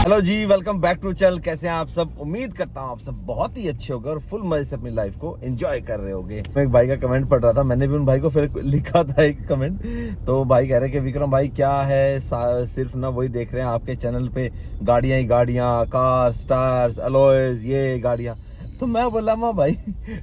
Hello ji, welcome back to channel. कैसे हैं आप सब? उम्मीद करता हूँ आप सब बहुत ही अच्छे होंगे और फुल मजे से अपनी लाइफ को एंजॉय कर रहे होंगे। मैं एक भाई का कमेंट पढ़ रहा था, मैंने भी उन भाई को फिर लिखा था एक कमेंट। तो भाई कह रहे कि विक्रम भाई क्या है, सिर्फ ना वही देख रहे हैं आपके चैनल पे, गाड़ियां ही गाड़ियां, कार, स्टार्स, अलॉयज, ये गाड़ियां। तो मैं बोला माँ भाई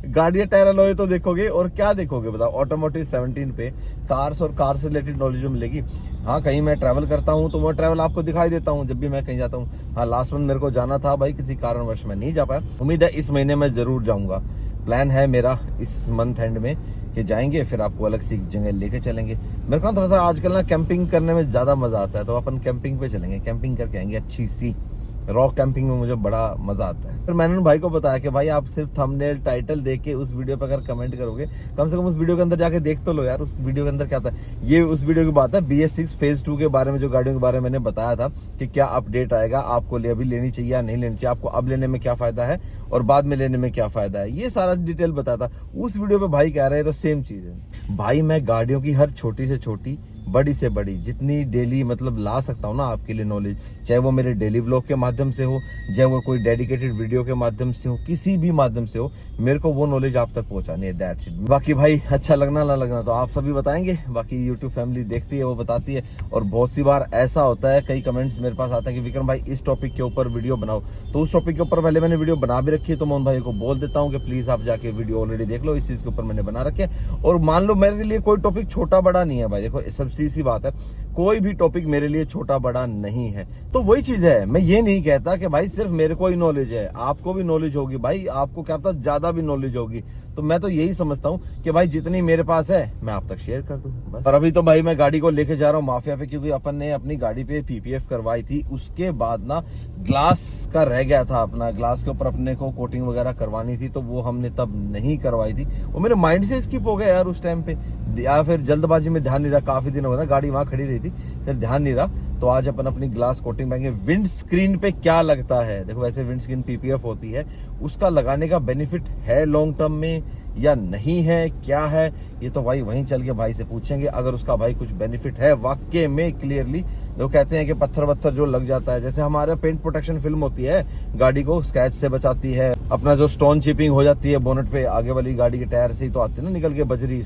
गाड़ियां, टायर, अलॉय तो देखोगे और क्या देखोगे बताओ। ऑटोमोटिव 17 पे कार्स और कार से रिलेटेड नॉलेज मिलेगी। हाँ, कहीं मैं ट्रैवल करता हूँ तो वो ट्रैवल आपको दिखाई देता हूँ जब भी मैं कहीं जाता हूँ। हाँ, लास्ट मंथ मेरे को जाना था भाई, किसी कारणवश मैं नहीं जा पाया। उम्मीद है इस महीने में जरूर जाऊंगा। प्लान है मेरा इस मंथ एंड में कि जाएंगे, फिर आपको अलग सी जगह लेके चलेंगे। मेरे को थोड़ा सा आजकल ना कैंपिंग करने में ज्यादा मजा आता है, तो अपन कैंपिंग पे चलेंगे, कैंपिंग करके आएंगे अच्छी सी। रॉक कैंपिंग में मुझे बड़ा मजा आता है। फिर मैंने उन भाई को बताया कि भाई आप सिर्फ थंबनेल टाइटल देख के उस वीडियो पर अगर कमेंट करोगे, कम से कम उस वीडियो के अंदर जाके देख तो लो यार, उस वीडियो के अंदर क्या था। ये उस वीडियो की बात है BS6 फेज 2 के बारे में, जो गाड़ियों के बारे में मैंने बताया था कि क्या अपडेट आएगा, आपको अभी लेनी चाहिए या नहीं लेनी चाहिए, आपको अब लेने में क्या फायदा है और बाद में लेने में क्या फायदा है, ये सारा डिटेल बताया था उस वीडियो पे। भाई कह रहे हैं तो सेम चीज है भाई। मैं गाड़ियों की हर छोटी से छोटी, बड़ी से बड़ी, जितनी डेली मतलब ला सकता हूँ ना आपके लिए नॉलेज, चाहे वो मेरे डेली व्लॉग के माध्यम से हो, चाहे वो कोई डेडिकेटेड वीडियो के माध्यम से हो, किसी भी माध्यम से हो, मेरे को वो नॉलेज आप तक पहुंचानी है, दैट्स इट। बाकी भाई अच्छा लगना ना लगना तो आप सभी बताएंगे, बाकी यूट्यूब फैमिली देखती है वो बताती है। और बहुत सी बार ऐसा होता है, कई कमेंट्स मेरे पास आता है कि विक्रम भाई इस टॉपिक के ऊपर वीडियो बनाओ, तो उस टॉपिक के ऊपर पहले मैंने वीडियो बना भी रखी है, तो मैं उन भाई को बोल देता हूँ कि प्लीज आप जाके वीडियो ऑलरेडी देख लो, इस चीज के ऊपर मैंने बना रखे। और मान लो मेरे लिए कोई टॉपिक छोटा बड़ा नहीं है भाई, देखो सब सी बात है, कोई भी टॉपिक मेरे लिए छोटा बड़ा नहीं है। तो वही चीज है, मैं ये नहीं कहता कि भाई सिर्फ मेरे को ही नॉलेज है, आपको भी नॉलेज होगी भाई, आपको क्या पता ज्यादा भी नॉलेज होगी। तो मैं तो यही समझता हूँ कि भाई जितनी मेरे पास है मैं आप तक शेयर कर दूं बस। और अभी तो भाई मैं गाड़ी को लेके जा रहा हूँ माफिया पे, क्योंकि अपन ने अपनी गाड़ी पे PPF करवाई थी, उसके बाद ना ग्लास का रह गया था, अपना ग्लास के ऊपर अपने को कोटिंग वगैरह करवानी थी, तो वो हमने तब नहीं करवाई थी। वो मेरे माइंड से स्किप हो गया यार उस टाइम पे, या फिर जल्दबाजी में ध्यान नहीं रहा, काफी दिन हो गया गाड़ी वहां खड़ी रही थी, फिर ध्यान नहीं रहा। तो आज अपन अपनी ग्लास कोटिंग पाएंगे। विंड स्क्रीन पे क्या लगता है, देखो वैसे विंड स्क्रीन PPF होती है, उसका लगाने का बेनिफिट है लॉन्ग टर्म में या नहीं है, क्या है, ये तो भाई वहीं चल के भाई से पूछेंगे। अगर उसका भाई कुछ बेनिफिट है वाकई में क्लियरली, जो कहते हैं कि पत्थर वत्थर जो लग जाता है, जैसे हमारे पेंट प्रोटेक्शन फिल्म होती है, गाड़ी को स्क्रैच से बचाती है, अपना जो स्टोन चिपिंग हो जाती है बोनट पे, आगे वाली गाड़ी के टायर से ही तो आती है ना निकल के, बजरी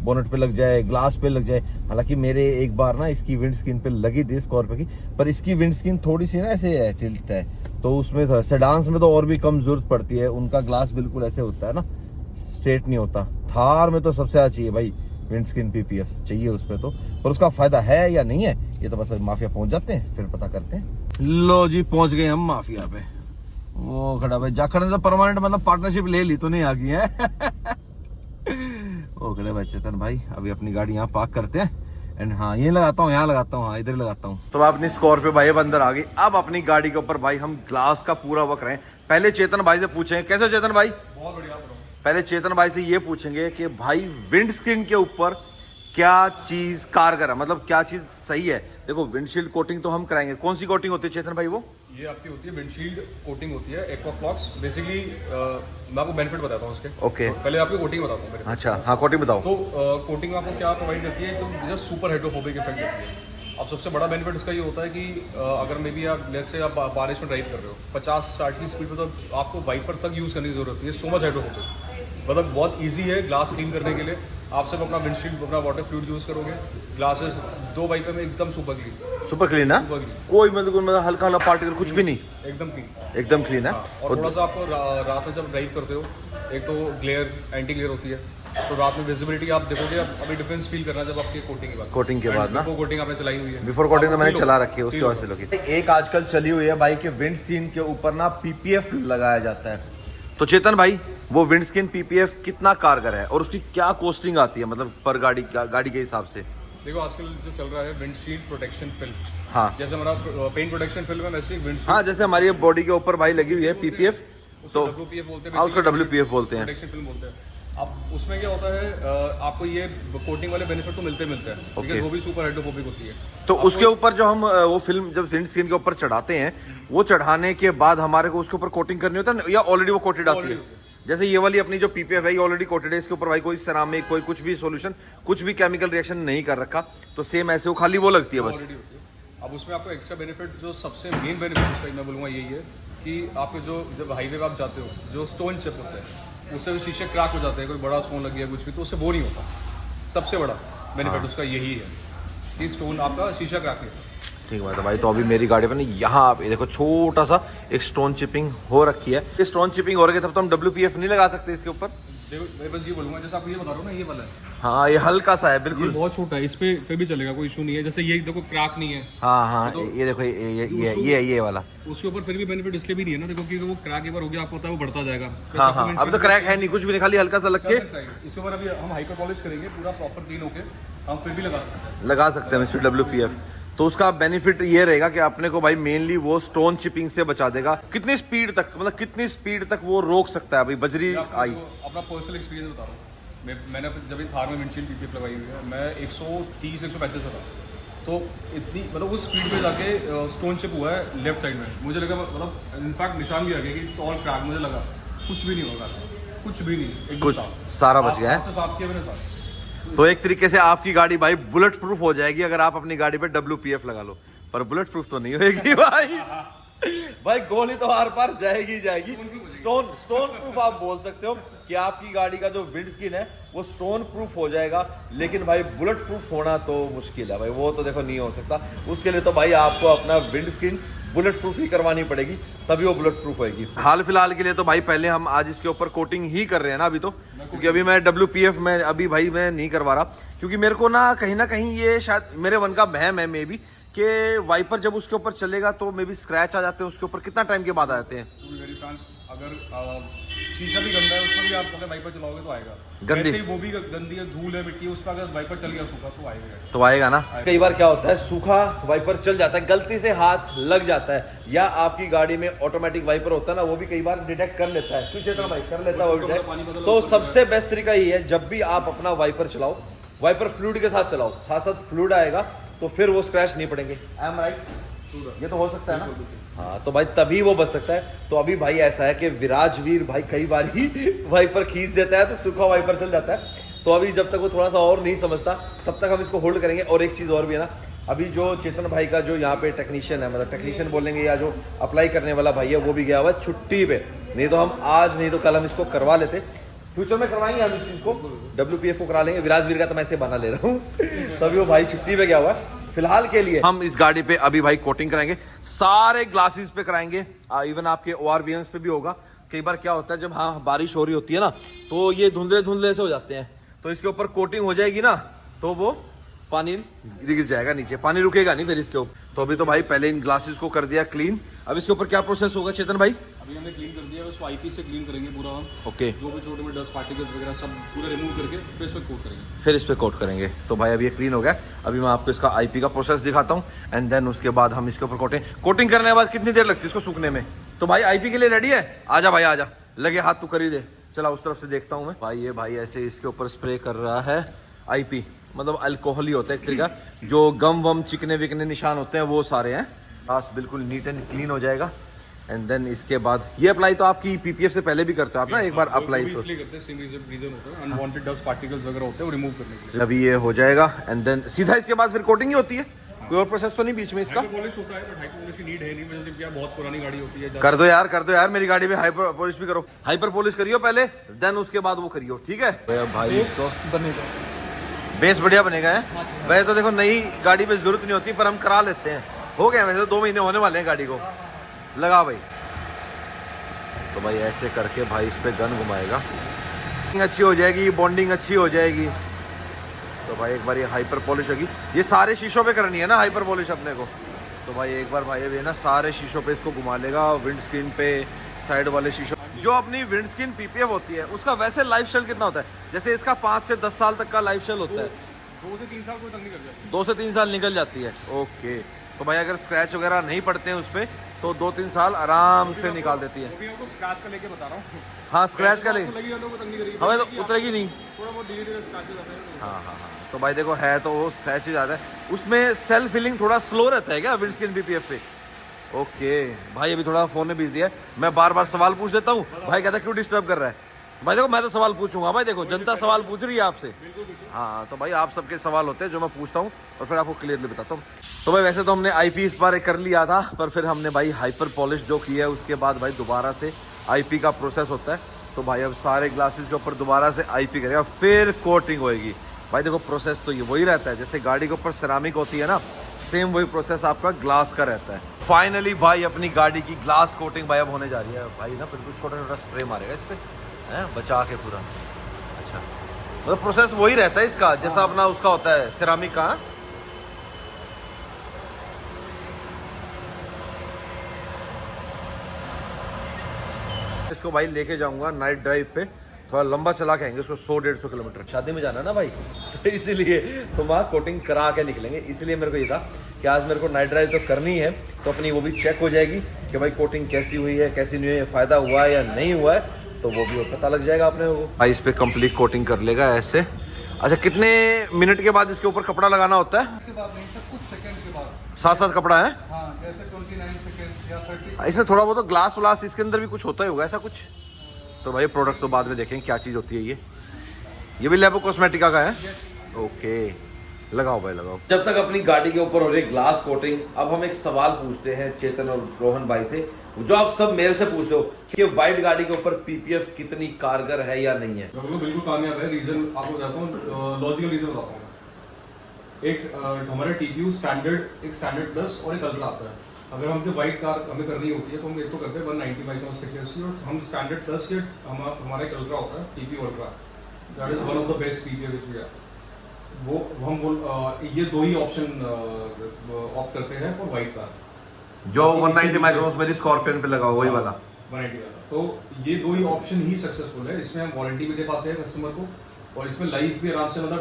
बोनट पे लग जाए, ग्लास पे लग जाए। हालांकि मेरे एक बार ना इसकी विंड स्क्रीन पे लगी थी स्कॉर्पियो की, पर इसकी विंड स्क्रीन थोड़ी सी ना ऐसे है, टिल्ट है, तो उसमें सेडान्स में तो और भी कम जरूरत पड़ती है, उनका ग्लास बिल्कुल ऐसे होता है ना, स्ट्रेट नहीं होता। थार में तो सबसे ज्यादा चाहिए भाई विंड स्क्रीन PPF चाहिए उस पे तो, पर उसका फायदा है या नहीं है ये तो बस माफिया पहुंच जाते हैं फिर पता करते हैं। लो जी पहुंच गए हम माफिया पे। वो खड़ा भाई, जाखड़ ने तो परमानेंट मतलब पार्टनरशिप ले ली तो नहीं आ गई है वो खड़े भाई चेतन भाई, अभी अपनी गाड़ी यहाँ पार्क करते हैं एंड हाँ ये लगाता हूँ, यहाँ लगाता हूँ, हाँ इधर लगाता हूँ। तो अपनी स्कॉर्पियो भाई अब अंदर आ गई। अब अपनी गाड़ी के ऊपर भाई हम ग्लास का पूरा वर्क रहे हैं। पहले चेतन भाई से पूछेंगे, कैसे चेतन भाई? बहुत बढ़िया। पहले चेतन भाई से ये पूछेंगे कि भाई विंड स्क्रीन के ऊपर क्या चीज कारगर है, मतलब क्या चीज सही है। देखो विंडशील्ड कोटिंग तो हम कराएंगे, कौन सी कोटिंग होती है चेतन भाई? वो ये आपकी होती है विंडशील्ड कोटिंग होती है एक्वाफ्लॉक्स। बेसिकली मैं आपको बेनिफिट बताता हूँ उसके। ओके, तो पहले आपको कोटिंग बताता हूँ। अच्छा हाँ कोटिंग बताओ। तो कोटिंग आपको क्या प्रोवाइड करती है, तो जस्ट सुपर हाइड्रोफोबिक इफेक्ट देती है। अब सबसे बड़ा बेनिफिट इसका ये होता है कि अगर मे बी आप लेट्स से आप बारिश में ड्राइव कर रहे हो 50-60 की स्पीड पे, तो आपको वाइपर तक यूज़ करने की जरूरत नहीं है। सो मच हाइड्रोफोबिक, मतलब बहुत ईजी है ग्लास क्लीन करने के लिए। आप सिर्फ अपना विंडशील्ड, अपना वाटर फ्लूइड यूज़ करोगे, ग्लासेस 2 वाइपर में एकदम सुपर क्लीन। सुपर क्लीन है, कोई मतलब हल्का हल्का पार्टिकल कुछ भी नहीं, एकदम क्लीन, एकदम क्लीन है। और थोड़ा सा आपको रात में जब ड्राइव करते हो, एक तो ग्लेयर, एंटी ग्लेयर होती है, तो रात में विजिबिलिटी आप देखोगे, अभी डिफरेंस फील करना जब आपकी कोटिंग के बाद। कोटिंग के बाद ना, कोटिंग आपने चलाई हुई है, बिफोर कोटिंग तो मैंने चला रखी है, उसके बाद फील। एक आजकल चली हुई है भाई कि विंड स्क्रीन के ऊपर ना PPF लगाया जाता है। तो चेतन भाई वो विंड स्क्रीन PPF कितना कारगर है और उसकी क्या कॉस्टिंग आती है, मतलब पर गाड़ी के हिसाब से? देखो आजकल जो चल रहा है विंडशील्ड प्रोटेक्शन फिल्म, हाँ जैसे हमारा पेंट प्रोटेक्शन फिल्म है, वैसे विंडशील्ड, हाँ जैसे हमारी बॉडी के ऊपर भाई लगी हुई है PPF, तो WPF बोलते हैं, उसको WPF बोलते हैं, प्रोटेक्शन फिल्म बोलते हैं। अब उसमें क्या होता है, आपको ये कोटिंग वाले बेनिफिट तो मिलते हैं, because वो भी सुपर हाइड्रोफोबिक होती है। तो उसके ऊपर जो हम वो फिल्म जब विंड स्क्रीन के ऊपर चढ़ाते हैं, वो चढ़ाने के बाद हमारे को उसके ऊपर कोटिंग करनी होता है या ऑलरेडी वो कोटेड आती है? जैसे ये वाली अपनी जो PPF है ये ऑलरेडी कोटेड है, इसके ऊपर भाई कोई सेरामिक, कोई कुछ भी सॉल्यूशन, कुछ भी केमिकल रिएक्शन नहीं कर रखा, तो सेम ऐसे वो खाली वो लगती है बस। अब उसमें आपको एक्स्ट्रा बेनिफिट, जो सबसे मेन बेनिफिट उसका मैं बोलूँगा यही है कि आपके जो जब हाईवे पे आप जाते हो, जो स्टोन चिप होता है उससे भी शीशे क्रैक हो जाते हैं, कोई बड़ा स्टोन लग गया कुछ भी तो उससे वो नहीं होता। सबसे बड़ा बेनिफिट उसका यही है कि स्टोन आपका शीशा क्रैक नहीं होता। ठीक बात है भाई। तो अभी मेरी गाड़ी पे ना यहाँ आप ये देखो छोटा सा एक स्टोन चिपिंग हो रखी है। ये स्टोन चिपिंग हो रही है तब तो हम WPF नहीं लगा सकते इसके ऊपर। मैं बस ये बोलूँगा, जैसे आप ये बता रहे हो ना, ये वाला है, हाँ ये हल्का सा है ये बिल्कुल। बहुत छोटा है, इस पे भी चलेगा, कोई इशू नहीं है। जैसे ये देखो क्रैक नहीं है, हाँ हाँ तो ये देखो ये वाला उसके ऊपर फिर भी बेनिफिट इसलिए भी नहीं है ना, देखो क्योंकि वो क्रैक एक बार हो गया आपको पता है वो बढ़ता जाएगा। हाँ हाँ अब तो क्रैक है नहीं, कुछ भी नहीं, खाली हल्का सा लग के इसके ऊपर अभी हम हाइपर पॉलिश करेंगे, पूरा प्रॉपर क्लीन होके हम फिर भी लगा सकते हैं इस पे WPF। तो उसका बेनिफिट ये रहेगा कि अपने को भाई मेनली वो स्टोन चिपिंग से बचा देगा। कितनी स्पीड तक, मतलब कितनी स्पीड तक वो रोक सकता है अभी बजरी हैं। आई? अपना पर्सनल एक्सपीरियंस बता रहा हूँ, मैंने जब इस थार में विंडशील्ड PPF लगाई हुई है, मैं 130-135 बता, तो इतनी मतलब उस स्पीड पे जाके स्टोन चिप हुआ है लेफ्ट साइड में। मुझे लगा मतलब इनफैक्ट निशान भी आ गया कि इट्स ऑल क्रैक, मुझे लगा कुछ भी नहीं होगा, कुछ भी नहीं, एकदम कुछ साफ, सारा बच गया है। हाथ से साफ किया मैंने साफ। तो एक तरीके से आपकी गाड़ी भाई बुलेट प्रूफ हो जाएगी अगर आप अपनी गाड़ी पे WPF लगा लो, पर बुलेट प्रूफ तो नहीं होगी भाई। भाई गोली तो आर पार जाएगी जाएगी। स्टोन प्रूफ आप बोल सकते हो कि आपकी गाड़ी का जो विंड स्क्रीन है वो स्टोन प्रूफ हो जाएगा, लेकिन भाई बुलेट प्रूफ होना तो मुश्किल है भाई, वो तो देखो नहीं हो सकता। उसके लिए तो भाई आपको अपना विंड स्क्रीन बुलेट प्रूफ ही करवानी पड़ेगी, तभी वो बुलेट प्रूफ होगी। हाल फिलहाल के लिए तो भाई पहले हम आज इसके ऊपर कोटिंग ही कर रहे हैं ना अभी तो, क्योंकि अभी मैं WPF में अभी भाई मैं नहीं करवा रहा, क्योंकि मेरे को ना कहीं ये शायद मेरे मन का बहम है मे बी कि वाइपर जब उसके ऊपर चलेगा तो मे बी स्क्रैच आ जाते हैं उसके ऊपर। कितना टाइम के बाद आ जाते हैं? अगर शीशा भी गंदा है उसमें भी आप अगर वाइपर चलाओगे तो आएगा। गंदी वैसे ही वो भी गंदी है, धूल है, मिट्टी है, उस पर अगर वाइपर चल गया सूखा तो आएगा। तो आएगा ना। कई बार क्या होता है सूखा वाइपर चल जाता है, गलती से हाथ लग जाता है, या आपकी गाड़ी में ऑटोमेटिक वाइपर होता है ना, वो भी कई बार डिटेक्ट कर लेता है, कुछ इतना भाई कर लेता है वो डिटेक्ट। तो सबसे बेस्ट तरीका ये है, जब भी आप अपना वाइपर चलाओ, वाइपर फ्लूइड के साथ चलाओ, साथ साथ फ्लूइड आएगा तो फिर वो स्क्रैच नहीं पड़ेंगे। I am right? ये तो हो सकता है ना। हाँ तो भाई तभी वो बच सकता है। तो अभी भाई ऐसा है कि विराजवीर भाई कई बार ही वाइपर खींच देता है तो सूखा वाइपर चल जाता है। तो अभी जब तक वो थोड़ा सा और नहीं समझता तब तक हम इसको होल्ड करेंगे। और एक चीज़ और भी है ना, अभी जो चेतन भाई का जो यहाँ पे टेक्नीशियन है, मतलब टेक्नीशियन बोलेंगे या जो अप्लाई करने वाला भाई है, वो भी गया हुआ है छुट्टी पे। नहीं तो हम आज नहीं तो कल हम इसको करवा लेते, फ्यूचर में करवाएंगे हम इस चीज़ को, WPF को करा लेंगे। विराजवीर का तो मैं ऐसे बना ले रहा हूँ तभी वो भाई छुट्टी पे गया हुआ है। फिलहाल के लिए हम इस गाड़ी पे अभी भाई कोटिंग कराएंगे, सारे ग्लासेस पे कराएंगे, इवन आपके ORVMs पे भी होगा। कई बार क्या होता है जब हाँ बारिश हो रही होती है ना तो ये धुंधले धुंधले से हो जाते हैं, तो इसके ऊपर कोटिंग हो जाएगी ना तो वो पानी गिर जाएगा नीचे, पानी रुकेगा नहीं फिर इसके ऊपर। तो अभी तो भाई पहले इन ग्लासेस को कर दिया क्लीन। अब इसके ऊपर क्या प्रोसेस होगा चेतन भाई? अभी हमने क्लीन कर दिया, उसको IP से क्लीन करेंगे पूरा हम। ओके। जो भी छोटे मोटे डस्ट पार्टिकल्स वगैरह सब पूरा रिमूव करके फिर इस पे कोट करेंगे। फिर इस पे कोट करेंगे। तो भाई अब ये क्लीन हो गया। अभी मैं आपको इसका IP का प्रोसेस दिखाता हूँ एंड देन उसके बाद हम इसके ऊपर कोटिंग करने के बाद कितनी देर लगती है इसको सूखने में। तो भाई IP के लिए रेडी है? आजा भाई आजा, लगे हाथ तू कर ही दे। चला उस तरफ से देखता हूँ मैं। भाई ये भाई ऐसे इसके ऊपर स्प्रे कर रहा है IP, मतलब अल्कोहल ही होता है एक तरीका, जो गम वम चिकने विकने निशान होते हैं वो सारे हैं। बस बिल्कुल नीट एंड क्लीन हो जाएगा। एंड देन इसके बाद ये अप्लाई तो आपकी PPF से पहले भी करते हो आप ना, एक बार अप्लाई इसलिए करते हैं, सेम रीजन होता है, अनवांटेड डस्ट पार्टिकल्स वगैरह होते हैं वो रिमूव करने के लिए। अभी ये हो जाएगा एंड देन सीधा इसके बाद फिर कोटिंग ही होती है, कोई और प्रोसेस तो नहीं बीच में इसका? हाइपर पॉलिश होता है बट हाइपर पॉलिश की नीड है नहीं, वजह से क्या बहुत पुरानी गाड़ी होती है। कर दो यार मेरी गाड़ी में हाइपर पॉलिश भी करो, हाइपर पॉलिश करियो पहले, देन उसके बाद वो करियो, ठीक है भाई? इसको बनेगा, बेस बढ़िया बनेगा है। वैसे तो देखो नई गाड़ी में जरूरत नहीं होती पर हम करा लेते हैं। हो गया वैसे 2 महीने होने वाले हैं गाड़ी को, लगा भाई। तो भाई ऐसे करके भाई इस पे गन घुमाएगा, अच्छी हो जाएगी, बॉन्डिंग अच्छी हो जाएगी। तो भाई एक बार ये हाइपर पॉलिश होगी, ये सारे शीशों पे करनी है ना हाइपर पॉलिश अपने को। तो भाई एक बार भाई ये ना सारे शीशों पे इसको घुमा लेगा, विंड स्क्रीन पे, साइड वाले शीशों। जो अपनी विंड स्क्रीन PPF होती है उसका वैसे लाइफ स्टाइल कितना होता है? जैसे इसका 5 से 10 साल तक का लाइफ स्टाइल होता है। 2 से 3 साल कोई तंग नहीं कर जाती। 2 से 3 साल निकल जाती है। ओके। तो भाई अगर स्क्रैच वगैरह नहीं पड़ते हैं उस पर तो 2-3 साल आराम से निकाल देती है। स्क्रैच का लेके बता रहा हूँ। हाँ स्क्रैच का ले, हमें तो उतरेगी नहीं। थोड़ा बहुत धीरे-धीरे स्क्रैच हो जाता है। हाँ। तो भाई देखो है तो वो स्क्रैच ही ज़्यादा है उसमें। सेल्फ फिलिंग थोड़ा स्लो रहता है क्या विंड स्क्रीन PPF पे? ओके भाई अभी थोड़ा फोन में बिजी है, मैं बार बार सवाल पूछ देता हूँ, भाई कहता है क्यों डिस्टर्ब कर रहा है। भाई देखो मैं तो सवाल पूछूंगा भाई, देखो जनता सवाल पूछ रही है आपसे। हाँ तो भाई आप सबके सवाल होते हैं जो मैं पूछता हूँ और फिर आपको क्लियरली बताता हूँ। तो भाई वैसे तो हमने आईपी इस बार कर लिया था, पर फिर हमने भाई हाइपर पॉलिश जो किया है उसके बाद भाई दोबारा से आईपी का प्रोसेस होता है। तो भाई अब सारे ग्लासेस के ऊपर दोबारा से आईपी करेगा, फिर कोटिंग होएगी। भाई देखो प्रोसेस तो ये वही रहता है, जैसे गाड़ी के ऊपर सिरामिक होती है ना, सेम वही प्रोसेस आपका ग्लास का रहता है। फाइनली भाई अपनी गाड़ी की ग्लास कोटिंग भाई अब होने जा रही है। भाई ना बिल्कुल छोटा छोटा स्प्रे मारेगा इस पे, है बचा के पूरा। अच्छा मतलब प्रोसेस वही रहता है इसका, जैसा अपना उसका होता है सिरामिक का। इसको भाई लेके जाऊंगा नाइट ड्राइव पे, थोड़ा लंबा चला के आएंगे उसको 100-150 किलोमीटर। शादी में जाना है ना भाई तो इसीलिए तो वहाँ कोटिंग करा के निकलेंगे। इसलिए मेरे को ये था कि आज मेरे को नाइट ड्राइव तो करनी है, तो अपनी वो भी चेक हो जाएगी कि भाई कोटिंग कैसी हुई है कैसी नहीं हुई है, फ़ायदा हुआ है या नहीं हुआ है, तो वो भी पता लग जाएगा अपने को। भाई इस पर कंप्लीट कोटिंग कर लेगा ऐसे। अच्छा कितने मिनट के बाद इसके ऊपर कपड़ा लगाना होता है? कुछ सेकंड के बाद साथ कपड़ा है। हाँ, जैसे 29 सेकंड या 30। इसमें थोड़ा बहुत ग्लास व्लास इसके अंदर भी कुछ होता ही होगा ऐसा कुछ। तो भाई प्रोडक्ट तो बाद में देखेंगे क्या चीज़ होती है ये भी लेबो कॉस्मेटिका का है। ओके लगाओ भाई लगाओ। जब तक अपनी गाड़ी के ऊपर हो रही ग्लास कोटिंग, अब हम एक सवाल पूछते हैं चेतन और रोहन भाई से, जो आप सब मेरे से पूछते हो कि व्हाइट गाड़ी के ऊपर पीपीएफ कितनी कारगर है या नहीं है। बिल्कुल कामयाब है। रीजन आपको बताता हूँ, लॉजिकल रीजन बताता हूँ। एक हमारे टीपीयू स्टैंडर्ड, एक स्टैंडर्ड प्लस और एक अल्ट्रा आता है। अगर हमसे वाइट कार हमें करनी होती है तो हम एक तो करते हैं 190 माइक्रोन थिकनेस की, और हम स्टैंडर्ड प्लस के हमारा एक अल्ट्रा होता है TPU ultra, that is one of the best PPU which we have. वो हम ये दो ही ऑप्शन ऑप्ट करते हैं फॉर वाइट कार। जो 190 माइक्रोन मेरी स्कॉर्पियन पे लगा वही वाला 190 वाला। तो ये दो ही ऑप्शन ही सक्सेसफुल है। इसमें हम वारंटी भी दे पाते हैं कस्टमर को, और इसमें लाइफ भी आराम से, मतलब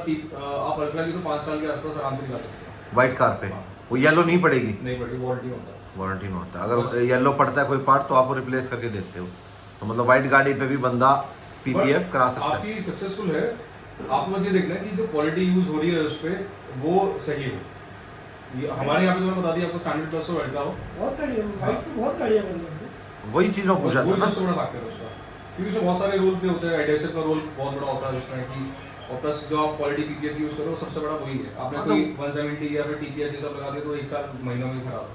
आप अल्ट्रा की तो 5 साल के आसपास आराम से निकाल सकते हैं व्हाइट कार पे। वो येलो नहीं पड़ेगी? नहीं पड़ेगी, वारंटी होता है। वारंटी में होता है। अगर येलो पड़ता है कोई पार्ट तो आप रिप्लेस करके देते हो, तो मतलब व्हाइट गाड़ी पे भी बंदा पीपीएफ करा सकता है। आपकी सक्सेसफुल है, आपको बस ये देखना है कि जो क्वालिटी यूज हो रही है उस पर वो सही हो। हमारे यहाँ पे तो मैंने बता दिया आपको स्टैंडर्ड प्लस और अल्ट्रा हो, बहुत बढ़िया, बाइक तो बहुत बढ़िया बन गई। वही चीज मैं पूछा था। सबसे बड़ा फैक्टर है उसका, क्योंकि उसमें बहुत सारे रोल पे होते हैं। एडहेसिव का रोल बहुत बड़ा होता है उसमें कि, और प्लस जो आप क्वालिटी पीपीएफ यूज करो सबसे बड़ा वही है। आपने कोई 170 या फिर टीपीएस ये सब लगा दिया तो 1 साल महीनों में खराब।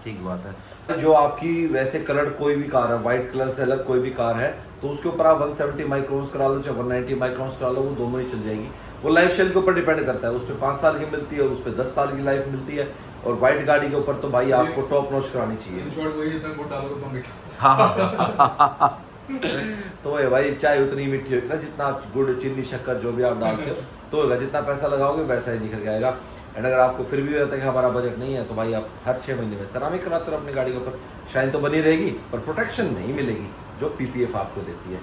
ठीक बात है। जो आपकी वैसे कलर कोई भी कार है, व्हाइट कलर से अलग कोई भी कार है, तो उसके ऊपर आप 170 माइक्रोन्स करा लो चाहे 190 माइक्रोन्स करा लो, वो दोनों ही चल जाएगी। वो लाइफ स्टाइल के ऊपर डिपेंड करता है। उस पर 5 साल की मिलती है, उस पर 10 साल की लाइफ मिलती है। और व्हाइट गाड़ी के ऊपर तो भाई आपको टॉप नॉच करानी चाहिए। इन शॉर्ट वही, जितना गुड़ डालोगे उतना मीठा। हाँ तो ये भाई चाय उतनी मीठी होगी ना जितना आप गुड़ चीनी शक्कर जो भी आप डालते हो तो होगा। जितना पैसा लगाओगे वैसा ही निकल जाएगा। एंड अगर आपको फिर भी रहता है कि हमारा बजट नहीं है, तो भाई आप हर 6 महीने में सेरामिक कराते हो अपनी गाड़ी के ऊपर। शाइन तो बनी रहेगी पर प्रोटेक्शन नहीं मिलेगी जो पीपीएफ आपको देती है।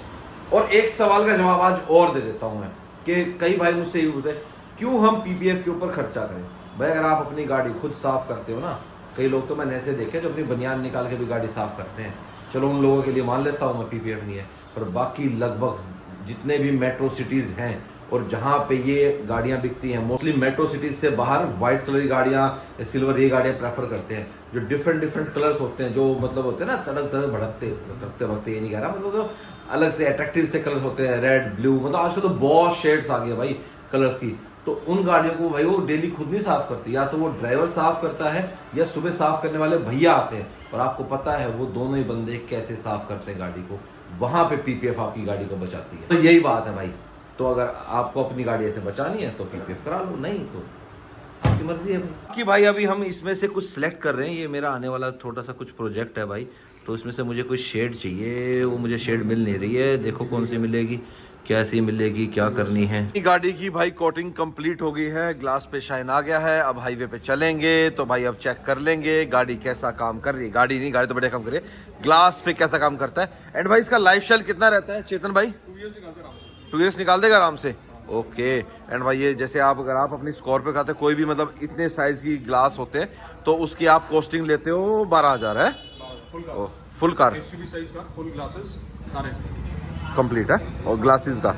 और एक सवाल का जवाब आज और दे देता हूँ मैं, कि कई भाई मुझसे ये पूछते हैं क्यों हम पीपीएफ के ऊपर खर्चा करें। भाई अगर आप अपनी गाड़ी खुद साफ करते हो ना, कई लोग तो मैंने ऐसे देखे जो अपनी बनियान निकाल के भी गाड़ी साफ करते हैं, चलो उन लोगों के लिए मान लेता हूँ मैं पीपीएफ नहीं है, पर बाकी लगभग जितने भी मेट्रो सिटीज़ हैं और जहाँ पे ये गाड़ियाँ बिकती हैं, मोस्टली मेट्रो सिटीज़ से बाहर वाइट कलर की गाड़ियाँ या सिल्वर ये गाड़ियाँ प्रेफर करते हैं, जो डिफरेंट कलर्स होते हैं, जो मतलब होते हैं ना तड़क तड़क भड़कते ये नहीं कह रहा, मतलब तो अलग से अट्रैक्टिव से कलर्स होते हैं, रेड ब्लू, मतलब आजकल तो बहुत शेड्स आ गए भाई कलर्स की। तो उन गाड़ियों को भाई वो डेली खुद नहीं साफ करती, या तो वो ड्राइवर साफ करता है या सुबह साफ करने वाले भैया आते हैं, और आपको पता है वो दोनों ही बंदे कैसे साफ करते हैं गाड़ी को। वहां पे पीपीएफ आपकी गाड़ी को बचाती है। तो यही बात है भाई। तो अगर आपको अपनी गाड़ी ऐसे बचानी है तो पीपीएफ करा लो, नहीं तो आपकी मर्जी है भाई। कि भाई अभी हम इसमें से कुछ सिलेक्ट कर रहे हैं। ये मेरा आने वाला थोड़ा सा कुछ प्रोजेक्ट है भाई, तो इसमें से मुझे कोई शेड चाहिए, वो मुझे शेड मिल नहीं रही है। देखो कौन सी मिलेगी, कैसी मिलेगी, क्या करनी है। गाड़ी की भाई कोटिंग कंप्लीट हो गई है, ग्लास पे शाइन आ गया है। अब हाईवे पे चलेंगे तो भाई अब चेक कर लेंगे गाड़ी कैसा काम कर रही है। गाड़ी नहीं, गाड़ी तो बढ़िया काम कर रही है, ग्लास पे कैसा काम करता है। एंड भाई इसका लाइफ स्टाइल कितना रहता है चेतन भाई? 2 ईयर्स निकाल देगा आराम से। ओके। एंड भाई ये जैसे आप अगर आप अपनी स्कॉर्पियो खाते कोई भी मतलब इतने साइज की ग्लास होते हैं तो उसकी आप कॉस्टिंग लेते हो 12,000 है फुल कार एसयूवी साइज का फुल ग्लासेस सारे कंप्लीट है, और ग्लासेस का।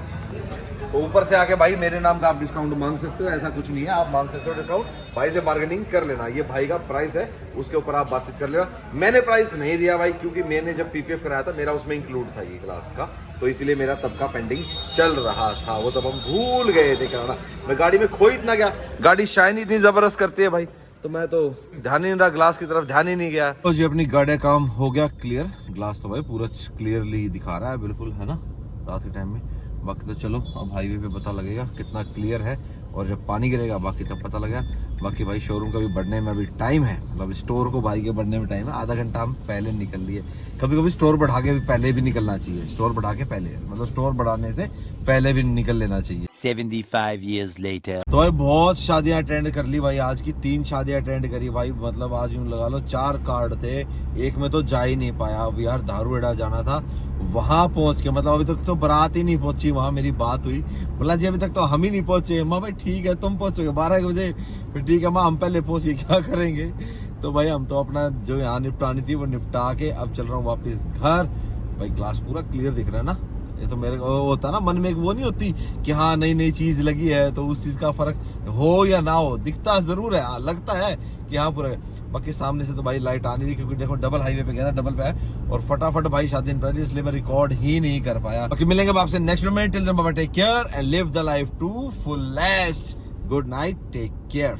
तो ऊपर से आके भाई मेरे नाम का आप डिस्काउंट मांग सकते हो, ऐसा कुछ नहीं है, आप मांग सकते हो डिस्काउंट। भाई से बार्गेनिंग कर लेना, ये भाई का प्राइस है, उसके ऊपर आप बातचीत कर लेना। मैंने प्राइस नहीं दिया भाई, क्योंकि मैंने जब पीपीएफ कराया था मेरा उसमें इंक्लूड था ये ग्लास का, तो इसीलिए मेरा तब का पेंडिंग चल रहा था, वो तब हम भूल गए थे करना। मैं गाड़ी में खो इतना गया, गाड़ी शाइन इतनी जबरदस्त करती है भाई, तो मैं तो ध्यान ही नहीं रहा, ग्लास की तरफ ध्यान ही नहीं गया। तो जी अपनी गाड़ी का काम हो गया क्लियर, ग्लास तो भाई पूरा क्लियरली दिखा रहा है बिल्कुल, है ना, रात के टाइम में। बाकी तो चलो अब हाईवे पे पता लगेगा कितना क्लियर है, और जब पानी गिरेगा बाकी तब पता लगेगा। बाकी भाई शोरूम का भी बढ़ने में अभी टाइम है, मतलब स्टोर को भाई के बढ़ने में टाइम है, आधा घंटा हम पहले निकल लिए। कभी कभी स्टोर बढ़ा के भी पहले भी निकलना चाहिए, स्टोर बढ़ा के पहले, मतलब स्टोर बढ़ाने से पहले भी निकल लेना चाहिए। 75 years later. तो भाई बहुत शादियां अटेंड कर ली भाई, आज की 3 शादियां अटेंड करी भाई, मतलब आज यूं लगा लो 4 कार्ड थे, एक में तो जा ही नहीं पाया। अब यार धारूहेड़ा जाना था, वहां पहुंच के, मतलब अभी तक तो बारात ही नहीं पहुंची, वहां मेरी बात हुई, बोला जी अभी तक तो हम ही नहीं पहुंचे। माँ भाई ठीक है तुम पहुंचोगे 12 बजे, फिर ठीक है माँ हम पहले पहुंचे, क्या करेंगे। तो भाई हम तो अपना जो यहाँ निपटानी थी वो निपटा के अब चल रहा हूँ वापस घर। भाई ग्लास पूरा क्लियर दिख रहा है ना, ये तो मेरे को होता ना मन में एक वो नहीं होती कि हाँ नई नई चीज लगी है तो उस चीज का फर्क हो या ना हो, दिखता जरूर है, लगता है कि हाँ पूरा। बाकी सामने से तो भाई लाइट आनी थी, क्योंकि देखो डबल हाईवे पे गया था, डबल पे है, और फटाफट भाई शादी निपटा दी, इसलिए मैं रिकॉर्ड ही नहीं कर पाया। बाकी मिलेंगे आपसे नेक्स्ट वीडियो में, till then bye bye, take care and live the life to fullest. Good night, take care.